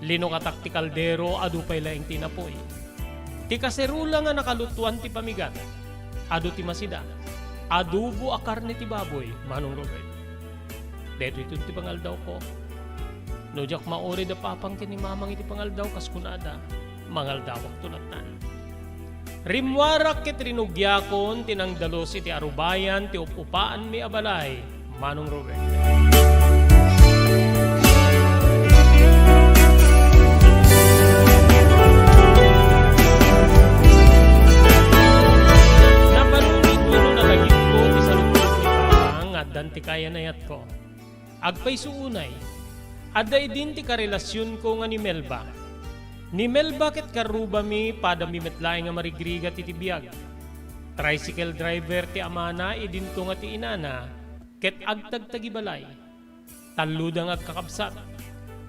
Lino katak ti kaldero adu pay laeng tinapoy. Ti kaserula nga nakalutuan ti pamigat, adu ti masida, adubo a karne ti baboy, manong Robert. Dedo ito ti pangaldaw ko. No jak maori da papang ken ni mamang iti pangaldaw kas kunada, mangaldawak tulatan. Rimwarak ket rinugyakon tinangdalos iti arubayan ti upupaan mi abalay, manong Robert. Napanungit mo no nalagit ko ti salubot ni papang at danti kaya nayat ko. Agpay suunay, adda idin ti karelasyon ko nga ni Melba. Ni Melba ket karuba mi pada mi metlaeng nga marigriga ti tibiyag. Tricycle driver ti amana idin ko nga ti inana ket agtagtagi balay. Taludang agkakabsat.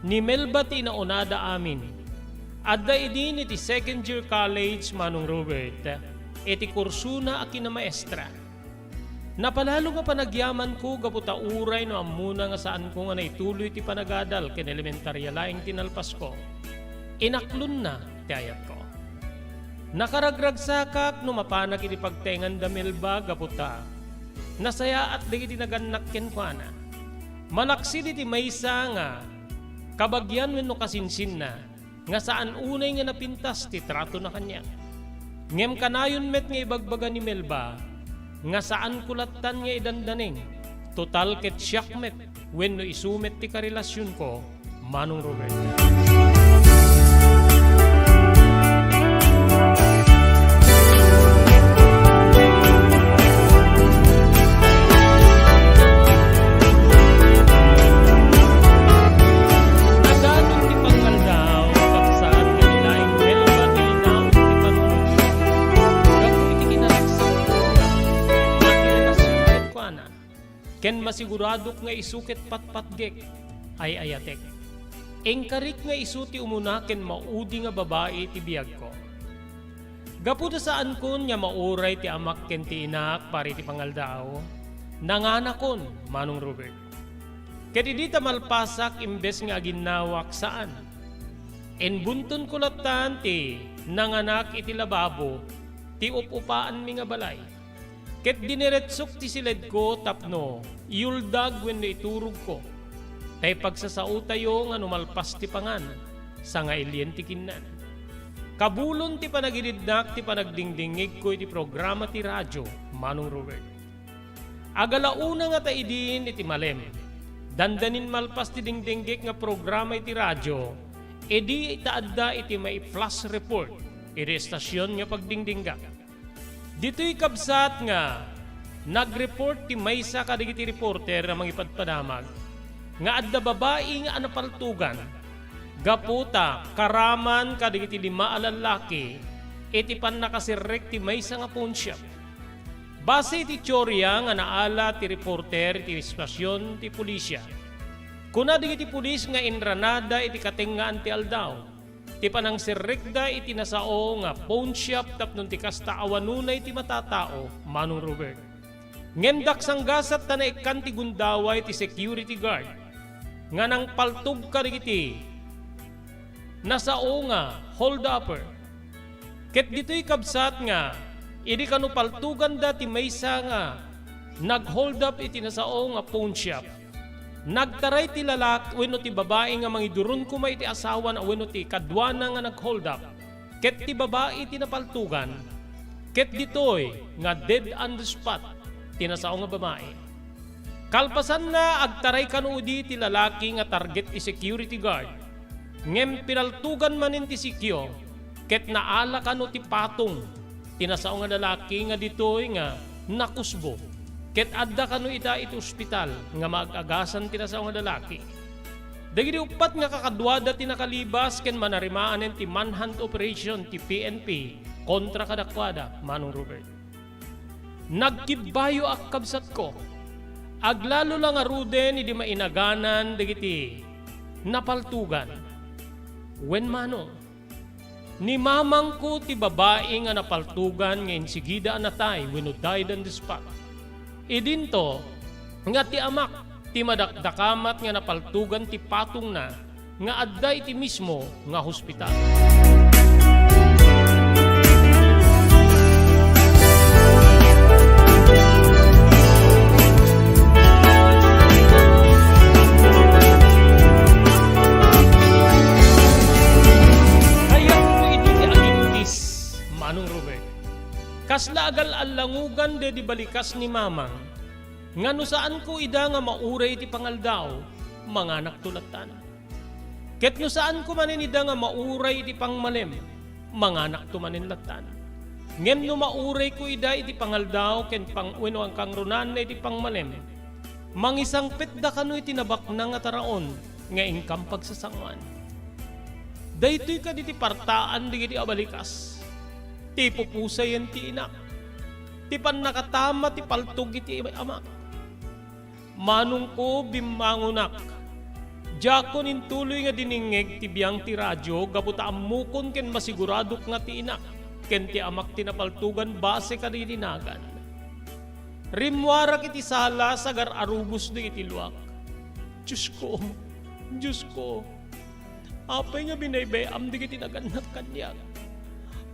Ni Melba ti naunada amin. Adda idin iti second year college manong Robert. Iti kursuna akin na maestra. Napalalo nga panagyaman ko gaputa uray no amuna nga saan ko nga naituloy ti panagadal ken elementarya laeng tinalpas ko. Inaklon na ti ayat ko. Nakaragragsakak no mapanag iti pagtengan da Melba gaputa. Nasaya at digiti naganak ken kuana. Malaksid iti maysa nga kabagyan wenno kasinsin na nga saan unay nga napintas ti trato na kanya. Ngem kanayon met nga ibagbaga ni Melba nga saan kulatan nga idandaning. Total ket siyak met wenno isumet ti karelasyon ko, manong Robert. Ken masiguradok nga isuket patpatgek ay ayatek. Engkarik nga isuti umuna ken maudi nga babae ti biyag ko. Gapuda saan kon nga mauray ti amak ken ti inak pari ti pangaldaw, nanganakon manong Robert. Ket idi ta malpasak imbes nga aginawak saan. En bunton kulatan ti nanganak iti lababo ti upupaan mi nga balay. Ket diniretsok ti silid ko tapno, iuldag wenno iturog ko. Tay pagsasao tayo nga numalpas ti pangan, sa nga ilyen ti kinnan. Kabulon ti panagididnak ti panagdingdingig ko iti programa ti radyo, manong Robert. Agalauna nga taidin iti malem, dandanin malpas ti dingdinggik nga programa iti radyo, edi itaadda iti may flash report, iti estasyon nga pagdingdingga. Dito'y kabsat nga, nag-report ti maysa kadigiti reporter na mangipadpadamag, nga adda babae nga anapaltugan, gaputa, karaman kadigiti 5 alalaki, iti pan nakasirek ti maysa nga pawn shop. Base ti teorya nga naala ti reporter ti istasyon ti pulisya. Kuna digiti pulis nga inranada iti katengaan ti aldaw, ti panang sirrekda iti nasao nga pawn shop tapnon ti kasta awanunay ti matatao, manong Robert. Ngendak sanggasat ta naikan ti gundaway ti security guard, nga nang paltog ka digiti nasao nga hold upper. Ket dito'y kabsat nga, idi kanu paltugan da ti maysa nga nag-hold up iti nasao nga pawn shop. Nagtaray ti lalak wenno ti babae nga mangiduron kumay ti asawa na wenno ti kadwana nga nag-hold up. Ket ti babae ti napaltugan. Ket ditoy nga dead on the spot ti nasao nga babae. Kalpasan na agtaray kanuudi ti lalaki nga target ti security guard. Ngem pinaltugan manin ti sikyo. Ket naala kanu ti patong ti nasao nga lalaki nga ditoy nga nakusbo. Ket adda kanu ita iti ospital nga mag-agasan ti nasao nga lalaki. Dagiti upat nga kakadwada ti nakalibas ken manarimaan ti manhunt operation ti PNP kontra kadakwada, manong Robert. nagkibayo ak kabsat ko. Aglalo lang aruden idi mainaganan dagiti napaltugan. Wen mano, ni mamang ko ti babae nga napaltugan nga insigida anatay wenno died on the spot. Idinto nga ti amak ti madakdakamat nga napaltugan ti patong na nga adday ti mismo nga hospital. Manong Robert, kasla agal alangugan de di balikas ni mamang, nga no saan ko ida nga mauray ti pangaldaw, mga anak tulatan. Ket no saan ko manin ida nga mauray ti pangmalem, mga anak tumaninlatan. Ngem no mauray ko ida iti pangaldaw, ken pangweno ang kangrunan na iti pangmalem, mangisang petda kano iti nabaknang nga taraon, nga ingkam pagsasanguan. Daytoy ka diti partaan di abalikas. Ti pupusayan ti inak, ti pan nakatama ti paltog iti amak. Manong ko bimangunak, Diyakon intuloy nga diningeg ti biyang ti radyo, gabuta amukon ken masiguradok nga ti inak, ken ti amak ti napaltugan base kadidinagan. Rimwarak iti sala sagar arubos di iti luwak. Diyos ko, apay nga binaybayam di iti naganap kanyak.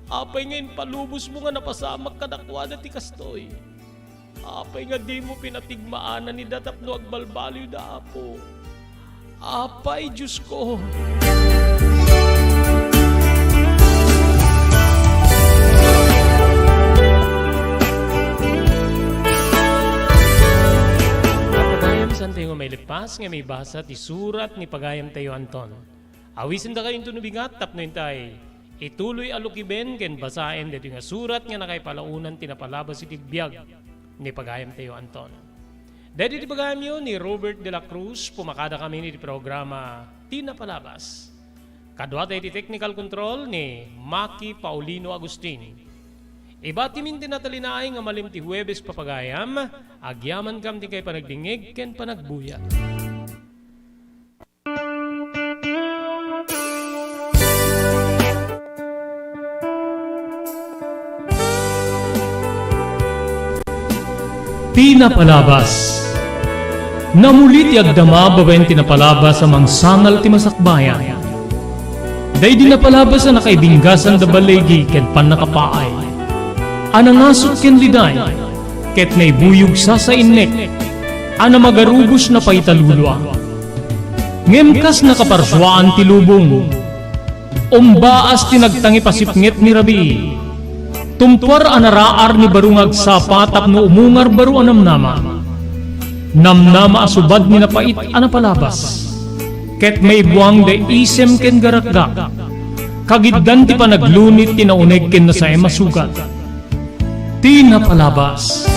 Apay nga palubos mo nga napasamak kadakwa na ti kastoy. Apay nga di mo pinatigmaanan ni datapno agbalbaliw da apo. Apay, Diyos ko. Pagayam san tayo nga may lipas nga may basa ti surat ni Pagayam tayo Anton. Awisin da kayo ito nubigat tapno intay. Ituloy alukiben ken basaen dito nga surat nga nakaypalaunan tinapalabas iti biyag ni Pagayam tayo Anton. Dito di Pagayam yun ni Robert de la Cruz, pumakada kami ni programa Tinapalabas. Kadwa tayo di technical control ni Maki Paulino Agustin. Iba timin tinatalinaay nga malim ti Huwebes Papagayam, agyaman kam ti kay panagdingig ken panagbuya. Tinapalabas. Namulit yagdama babaen tinapalabas sa mangsangal ti masakbayan. Day dinapalabas na nakaibinggasan da balegi ken pan nakapaay. Anangasot ken liday, ket naibuyog sa innek, ana magarubos na paitalulwa. Ngemkas nakaparswaan ti lubong, umbaas tinagtangi pasipnget ni Rabi. Tumpar anaraar ni barungag sapatap no umungar baru anamnama. Namnama asubad ni napait anapalabas. Ket may buwang de isem ken garakgak. Kagiddan ti panaglunit tinauneg ken na sa masugat. Tinapalabas.